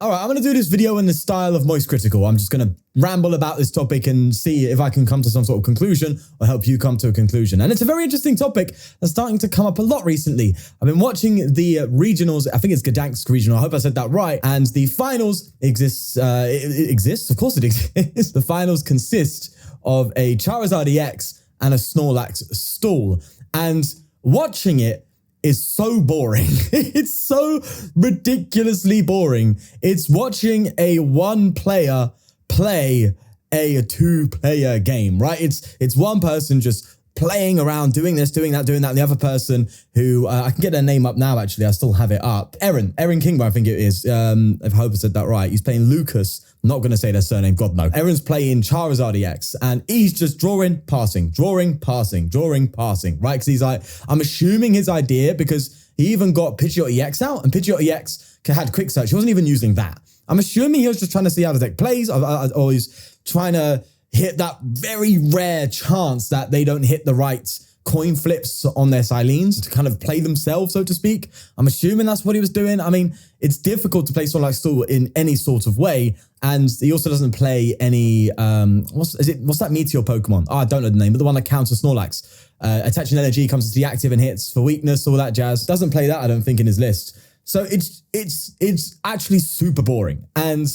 All right, I'm going to do this video in the style of Moist Critical. I'm just going to ramble about this topic and see if I can come to some sort of conclusion or help you come to a conclusion. And it's a very interesting topic that's starting to come up a lot recently. I've been watching the regionals. I think it's Gdansk regional. I hope I said that right. And the finals exists. It exists. Of course it exists. The finals consist of a Charizard EX and a Snorlax stall. And watching it is so boring. It's so ridiculously boring. It's watching a one player play a two-player game, right? It's one person just playing around, doing this, doing that, doing that. And the other person who, I can get their name up now, actually. I still have it up. Erin Kingbar, I think it is. I hope I said that right. He's playing Lucas. I'm not going to say their surname, God no. Erin's playing Charizard EX and he's just drawing, passing, right? Because he's like, I'm assuming his idea, because he even got Pidgeot EX out and Pidgeot EX had quick search. He wasn't even using that. I'm assuming he was just trying to see how the deck plays, or he's trying to hit that very rare chance that they don't hit the right coin flips on their Silenes to kind of play themselves, so to speak. I'm assuming that's what he was doing. I mean, it's difficult to play Snorlax Stall in any sort of way. And he also doesn't play any, what's that Meteor Pokemon? Oh, I don't know the name, but the one that counters Snorlax. Attaching energy, comes to deactive and hits for weakness, all that jazz. Doesn't play that, I don't think, in his list. So it's actually super boring. And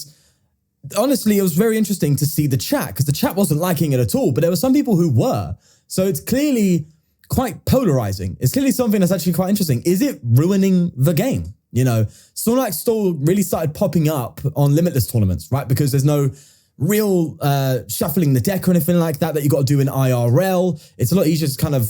honestly, it was very interesting to see the chat, because the chat wasn't liking it at all, but there were some people who were. So it's clearly quite polarizing. It's clearly something that's actually quite interesting. Is it ruining the game? You know, Snorlax Stall really started popping up on Limitless tournaments, right? Because there's no real shuffling the deck or anything like that you got to do in IRL. It's a lot easier to kind of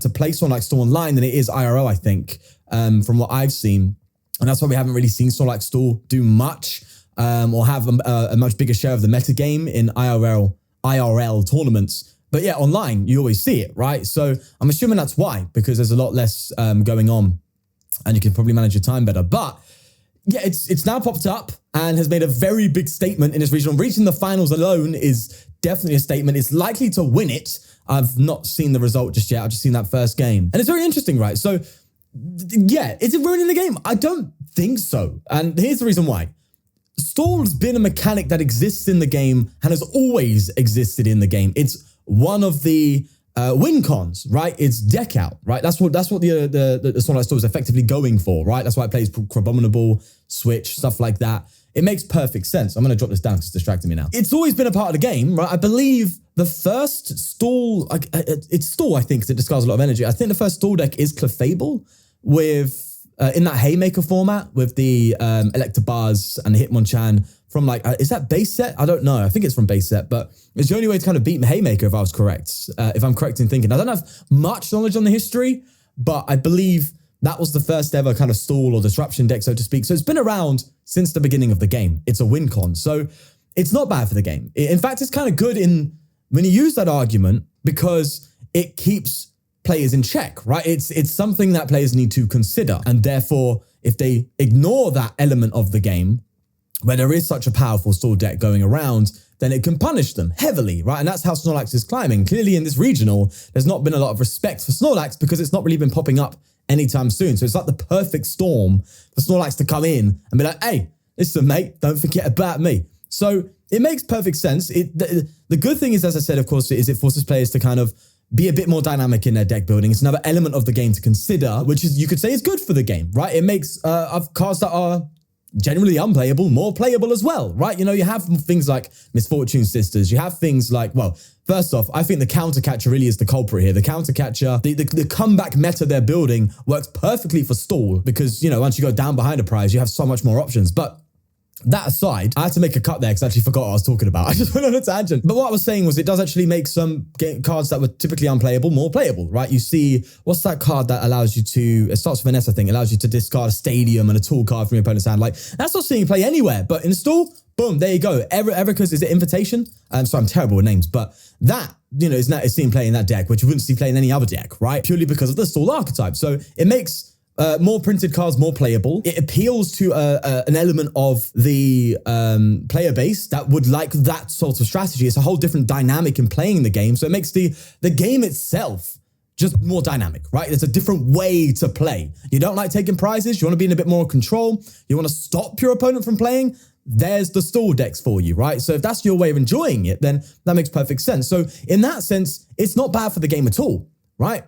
to play Snorlax Stall online than it is IRL, I think, from what I've seen. And that's why we haven't really seen Snorlax Stall do much or have a much bigger share of the meta game in IRL tournaments. But yeah, online, you always see it, right? So I'm assuming that's why, because there's a lot less going on and you can probably manage your time better. But yeah, it's now popped up and has made a very big statement in this regional. Reaching the finals alone is definitely a statement. It's likely to win it. I've not seen the result just yet. I've just seen that first game. And it's very interesting, right? So yeah, is it ruining the game? I don't think so. And here's the reason why. Stall's been a mechanic that exists in the game and has always existed in the game. It's one of the win cons, right? It's deck out, right? That's what the Snorlax Stall is effectively going for, right? That's why it plays Crabominable, Switch, stuff like that. It makes perfect sense. I'm going to drop this down because it's distracting me now. It's always been a part of the game, right? I believe the first Stall, it's Stall, I think, because it discards a lot of energy. I think the first Stall deck is Clefable with, in that Haymaker format with the Electabuzz and the Hitmonchan from like, is that base set? I don't know. I think it's from base set, but it's the only way to kind of beat Haymaker if I was correct. If I'm correct in thinking. I don't have much knowledge on the history, but I believe that was the first ever kind of Stall or disruption deck, so to speak. So it's been around since the beginning of the game. It's a win con. So it's not bad for the game. In fact, it's kind of good when you use that argument, because it keeps players in check, right? It's something that players need to consider. And therefore, if they ignore that element of the game, where there is such a powerful Stall deck going around, then it can punish them heavily, right? And that's how Snorlax is climbing. Clearly in this regional, there's not been a lot of respect for Snorlax because it's not really been popping up anytime soon. So it's like the perfect storm for Snorlax to come in and be like, hey, listen, mate, don't forget about me. So it makes perfect sense. The good thing is, as I said, of course, is it forces players to kind of be a bit more dynamic in their deck building. It's another element of the game to consider, which is, you could say, is good for the game, right? It makes cards that are generally unplayable more playable as well, right? You know, you have things like Misfortune Sisters. You have things like, well, first off, I think the counter catcher really is the culprit here. The counter catcher, the comeback meta they're building works perfectly for Stall because, you know, once you go down behind a prize, you have so much more options. But that aside, I had to make a cut there because I actually forgot what I was talking about. I just went on a tangent. But what I was saying was it does actually make some cards that were typically unplayable more playable, right? You see, what's that card that allows you to, it starts with an S, I think, allows you to discard a stadium and a tool card from your opponent's hand. Like, that's not seeing you play anywhere. But in Stall, boom, there you go. Erica's, is it Invitation? So I'm terrible with names, but that, you know, is seen playing that deck, which you wouldn't see playing any other deck, right? Purely because of the Stall archetype. So it makes more printed cards more playable. It appeals to an element of the player base that would like that sort of strategy. It's a whole different dynamic in playing the game. So it makes the game itself just more dynamic, right? It's a different way to play. You don't like taking prizes. You want to be in a bit more control. You want to stop your opponent from playing. there's the store decks for you, right? So if that's your way of enjoying it, then that makes perfect sense. So in that sense, it's not bad for the game at all, right?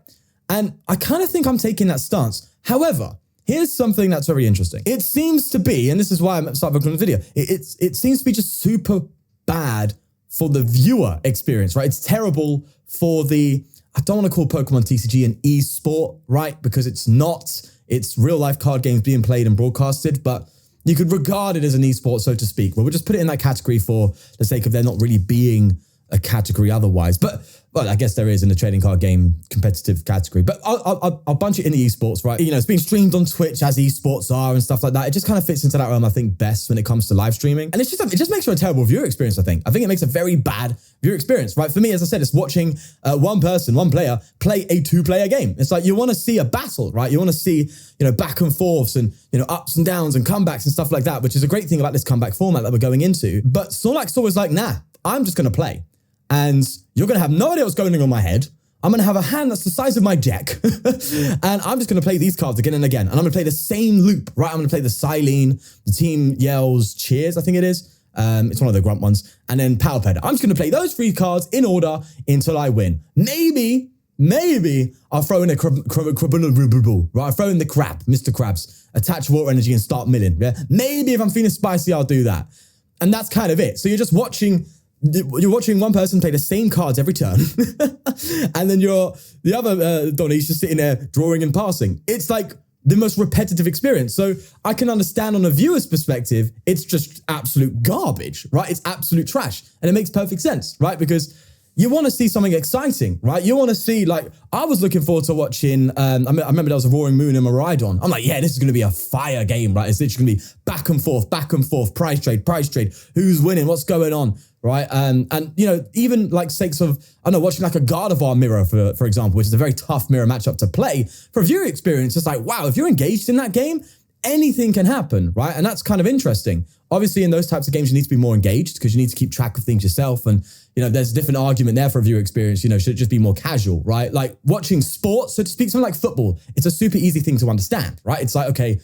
And I kind of think I'm taking that stance. However, here's something that's very interesting. It seems to be, and this is why I'm starting recording the video, it seems to be just super bad for the viewer experience, right? It's terrible for I don't want to call Pokemon TCG an e-sport, right? Because it's not. It's real life card games being played and broadcasted, but you could regard it as an e-sport, so to speak. But we'll just put it in that category for the sake of there not really being a category otherwise. But well, I guess there is in the trading card game competitive category. But I'll bunch it into esports, right? You know, it's being streamed on Twitch as esports are and stuff like that. It just kind of fits into that realm, I think, best when it comes to live streaming. And it just makes for a terrible viewer experience, I think. I think it makes a very bad viewer experience, right? For me, as I said, it's watching one player, play a two-player game. It's like you want to see a battle, right? You want to see, you know, back and forths and, you know, ups and downs and comebacks and stuff like that, which is a great thing about this comeback format that we're going into. But Snorlax was like, nah, I'm just going to play. And you're going to have no idea what's going on in my head. I'm going to have a hand that's the size of my deck. And I'm just going to play these cards again and again. And I'm going to play the same loop, right? I'm going to play the Silene, the team yells cheers, I think it is. It's one of the grunt ones. And then Power Ped. I'm just going to play those 3 cards in order until I win. Maybe I'll throw in a right? I'll throw in the crab, Mr. Krabs, attach water energy and start milling. Yeah? Maybe if I'm feeling spicy, I'll do that. And that's kind of it. So you're just watching one person play the same cards every turn. And then the other Donnie's just sitting there drawing and passing. It's like the most repetitive experience. So I can understand on a viewer's perspective, it's just absolute garbage, right? It's absolute trash. And it makes perfect sense, right? Because you want to see something exciting, right? You want to see, like, I was looking forward to watching, I remember there was a Roaring Moon and Miraidon. I'm like, yeah, this is going to be a fire game, right? It's literally going to be back and forth, price trade, who's winning, what's going on, right? And you know, even like sakes of, I don't know, watching like a Gardevoir mirror, for example, which is a very tough mirror matchup to play. For a viewer experience, it's like, wow, if you're engaged in that game, anything can happen, right? And that's kind of interesting. Obviously, in those types of games, you need to be more engaged because you need to keep track of things yourself. And, you know, there's a different argument there for a viewer experience, you know, should it just be more casual, right? Like watching sports, so to speak, something like football, it's a super easy thing to understand, right? It's like, okay,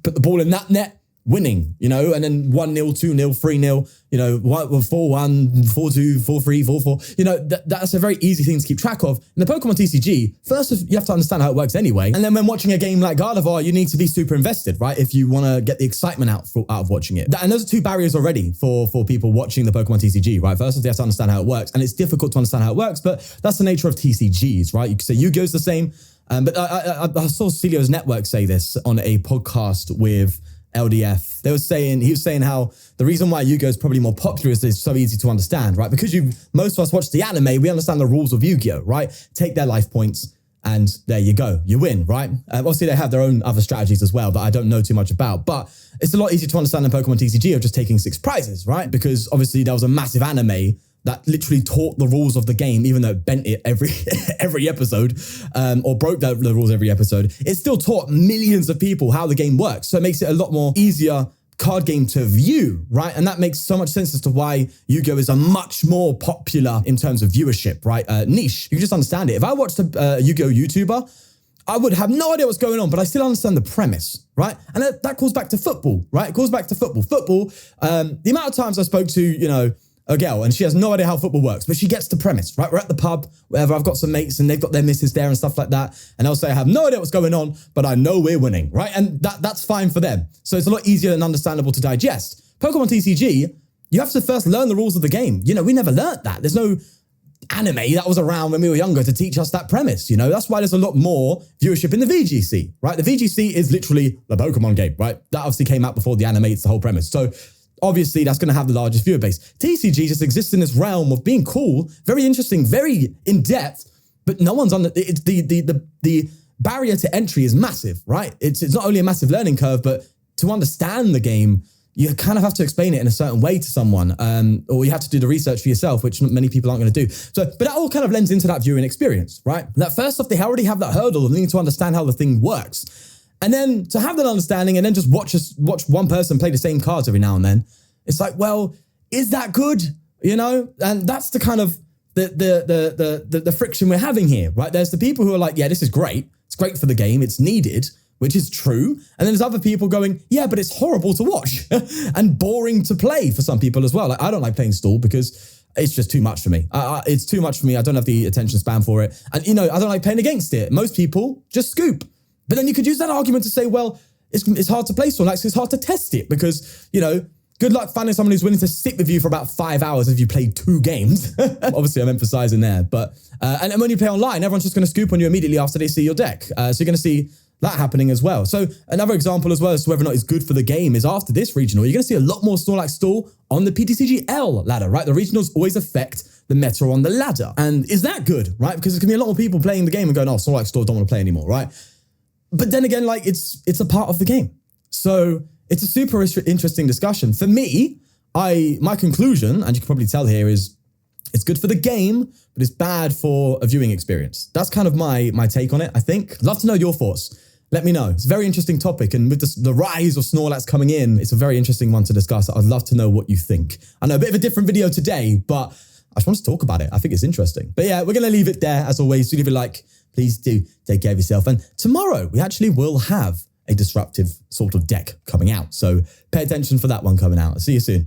put the ball in that net, winning, you know, and then 1-0, 2-0, 3-0, you know, 4-1, 4-2, 4-3, 4-4, you know, that's a very easy thing to keep track of. In the Pokemon TCG, first you have to understand how it works anyway. And then when watching a game like Gardevoir, you need to be super invested, right? If you want to get the excitement out of watching it. And those are 2 barriers already for people watching the Pokemon TCG, right? First, they have to understand how it works. And it's difficult to understand how it works, but that's the nature of TCGs, right? You could say Yu-Gi-Oh's the same. But I saw Celio's Network say this on a podcast with LDF. He was saying how the reason why Yu-Gi-Oh is probably more popular is it's so easy to understand, right? Because most of us watch the anime, we understand the rules of Yu-Gi-Oh, right? Take their life points and there you go, you win, right? Obviously they have their own other strategies as well that I don't know too much about, but it's a lot easier to understand than Pokemon TCG of just taking 6 prizes, right? Because obviously there was a massive anime that literally taught the rules of the game, even though it bent it every episode, or broke the rules every episode. It still taught millions of people how the game works. So it makes it a lot more easier card game to view, right? And that makes so much sense as to why Yu-Gi-Oh is a much more popular in terms of viewership, right? Niche. You can just understand it. If I watched a Yu-Gi-Oh YouTuber, I would have no idea what's going on, but I still understand the premise, right? And that calls back to football, right? It calls back to football. Football, the amount of times I spoke to, you know, a girl and she has no idea how football works, but she gets the premise, right? We're at the pub, whatever. I've got some mates and they've got their missus there and stuff like that. And they'll say, I have no idea what's going on, but I know we're winning, right? And that's fine for them. So it's a lot easier and understandable to digest. Pokemon TCG, you have to first learn the rules of the game. You know, we never learned that. There's no anime that was around when we were younger to teach us that premise, you know? That's why there's a lot more viewership in the VGC, right? The VGC is literally the Pokemon game, right? That obviously came out before the anime, it's the whole premise. So obviously that's going to have the largest viewer base. TCG just exists in this realm of being cool, very interesting, very in-depth, but no one's on the barrier to entry is massive, right? It's not only a massive learning curve, but to understand the game, you kind of have to explain it in a certain way to someone, or you have to do the research for yourself, which many people aren't going to do. So, but that all kind of lends into that viewing experience, right? That first off, they already have that hurdle of needing to understand how the thing works. And then to have that understanding and then just watch one person play the same cards every now and then, it's like, well, is that good? You know? And that's the kind of the friction we're having here, right? There's the people who are like, yeah, this is great. It's great for the game. It's needed. which is true. And then there's other people going, yeah, but it's horrible to watch and boring to play for some people as well. Like, I don't like playing stall because it's just too much for me. It's too much for me. I don't have the attention span for it. And, you know, I don't like playing against it. Most people just scoop. But then you could use that argument to say, well, it's hard to play Snorlax. It's hard to test it because, you know, good luck finding someone who's willing to sit with you for about 5 hours if you played 2 games. Obviously, I'm emphasizing there. But and when you play online, everyone's just going to scoop on you immediately after they see your deck. So you're going to see that happening as well. So another example as well as to whether or not it's good for the game is after this regional, you're going to see a lot more Snorlax stall on the ptcgl ladder, right? The regionals always affect the meta on the ladder. And is that good, right? Because there's going to be a lot more people playing the game and going, oh, Snorlax stall, don't want to play anymore, right? But then again, like it's a part of the game. So it's a super interesting discussion. For me, my conclusion, and you can probably tell here, is it's good for the game, but it's bad for a viewing experience. That's kind of my take on it, I think. Love to know your thoughts. Let me know. It's a very interesting topic. And with the rise of Snorlax coming in, it's a very interesting one to discuss. I'd love to know what you think. I know a bit of a different video today, but I just want to talk about it. I think it's interesting. But yeah, we're going to leave it there. As always, do leave a like. Please do take care of yourself. And tomorrow, we actually will have a disruptive sort of deck coming out. So pay attention for that one coming out. See you soon.